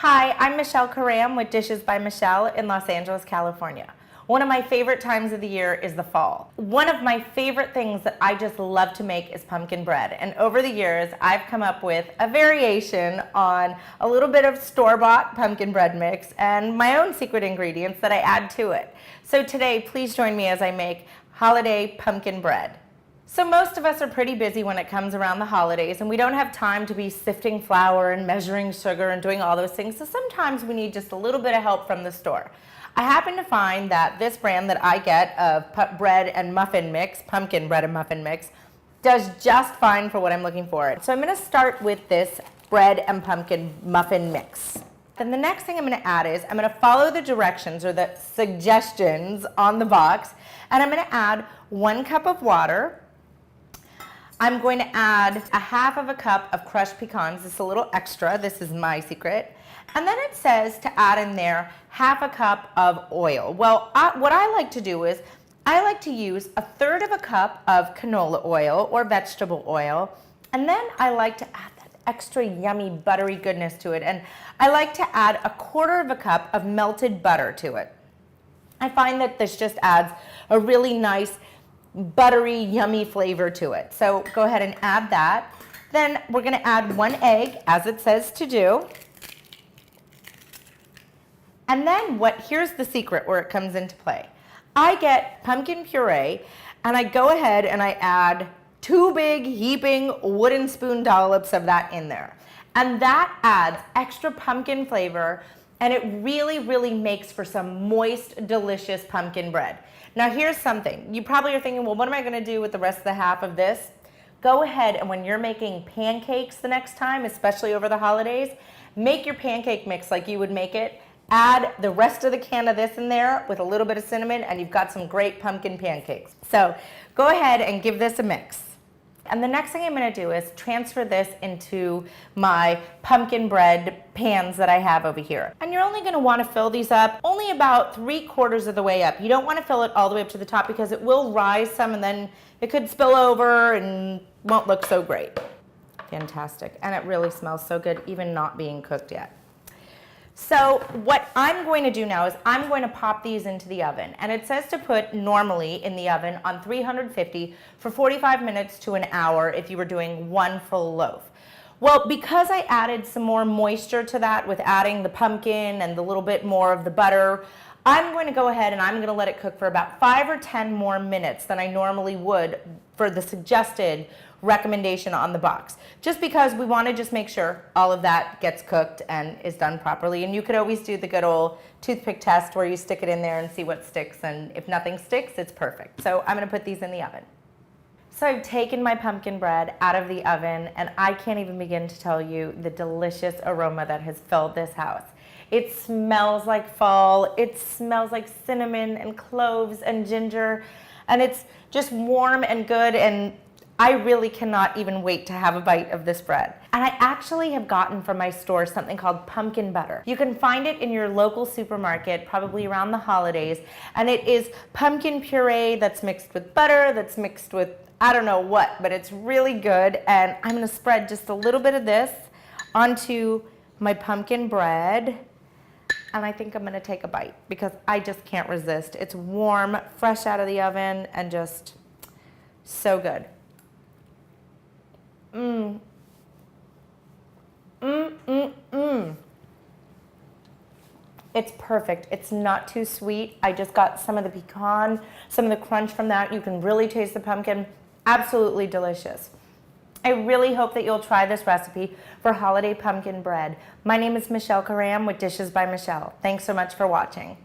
Hi, I'm Michelle Karam with Dishes by Michelle in Los Angeles, California. One of my favorite times of the year is the fall. One of my favorite things that I just love to make is pumpkin bread. And over the years, I've come up with a variation on a little bit of store-bought pumpkin bread mix and my own secret ingredients that I add to it. So today, please join me as I make holiday pumpkin bread. So most of us are pretty busy when it comes around the holidays, and we don't have time to be sifting flour and measuring sugar and doing all those things, so sometimes we need just a little bit of help from the store. I happen to find that this brand that I get of bread and muffin mix, pumpkin bread and muffin mix, does just fine for what I'm looking for. So I'm going to start with this bread and pumpkin muffin mix. Then the next thing I'm going to add is I'm going to follow the directions or the suggestions on the box, and I'm going to add 1 cup of water. I'm going to add a half of a cup of crushed pecans. This is a little extra. This is my secret. And then it says to add in there half a cup of oil. Well, what I like to do is I like to use 1/3 of a cup of canola oil or vegetable oil. And then I like to add that extra yummy buttery goodness to it. And I like to add 1/4 of a cup of melted butter to it. I find that this just adds a really nice buttery, yummy flavor to it. So go ahead and add that. Then we're going to add 1 egg, as it says to do. And then here's the secret where it comes into play. I get pumpkin puree, and I go ahead and I add 2 big heaping wooden spoon dollops of that in there. And that adds extra pumpkin flavor, and it really, really makes for some moist, delicious pumpkin bread. Now here's something. You probably are thinking, well, what am I going to do with the rest of the half of this? Go ahead and when you're making pancakes the next time, especially over the holidays, make your pancake mix like you would make it. Add the rest of the can of this in there with a little bit of cinnamon, and you've got some great pumpkin pancakes. So go ahead and give this a mix. And the next thing I'm going to do is transfer this into my pumpkin bread pans that I have over here. And you're only going to want to fill these up only about 3/4 of the way up. You don't want to fill it all the way up to the top because it will rise some and then it could spill over and won't look so great. Fantastic. And it really smells so good even not being cooked yet. So what I'm going to do now is I'm going to pop these into the oven, and it says to put normally in the oven on 350 for 45 minutes to an hour if you were doing 1 full loaf. Well, because I added some more moisture to that with adding the pumpkin and the little bit more of the butter, I'm going to go ahead and I'm going to let it cook for about 5 or 10 more minutes than I normally would for the suggested recommendation on the box, just because we want to just make sure all of that gets cooked and is done properly. And you could always do the good old toothpick test where you stick it in there and see what sticks, and if nothing sticks, it's perfect. So I'm going to put these in the oven. So I've taken my pumpkin bread out of the oven, and I can't even begin to tell you the delicious aroma that has filled this house. It smells like fall, it smells like cinnamon and cloves and ginger, and it's just warm and good, and I really cannot even wait to have a bite of this bread. And I actually have gotten from my store something called pumpkin butter. You can find it in your local supermarket, probably around the holidays, and it is pumpkin puree that's mixed with butter, that's mixed with I don't know what, but it's really good. And I'm gonna spread just a little bit of this onto my pumpkin bread, and I think I'm gonna take a bite because I just can't resist. It's warm, fresh out of the oven, and just so good. It's perfect. It's not too sweet. I just got some of the pecan, some of the crunch from that. You can really taste the pumpkin. Absolutely delicious. I really hope that you'll try this recipe for holiday pumpkin bread. My name is Michelle Karam with Dishes by Michelle. Thanks so much for watching.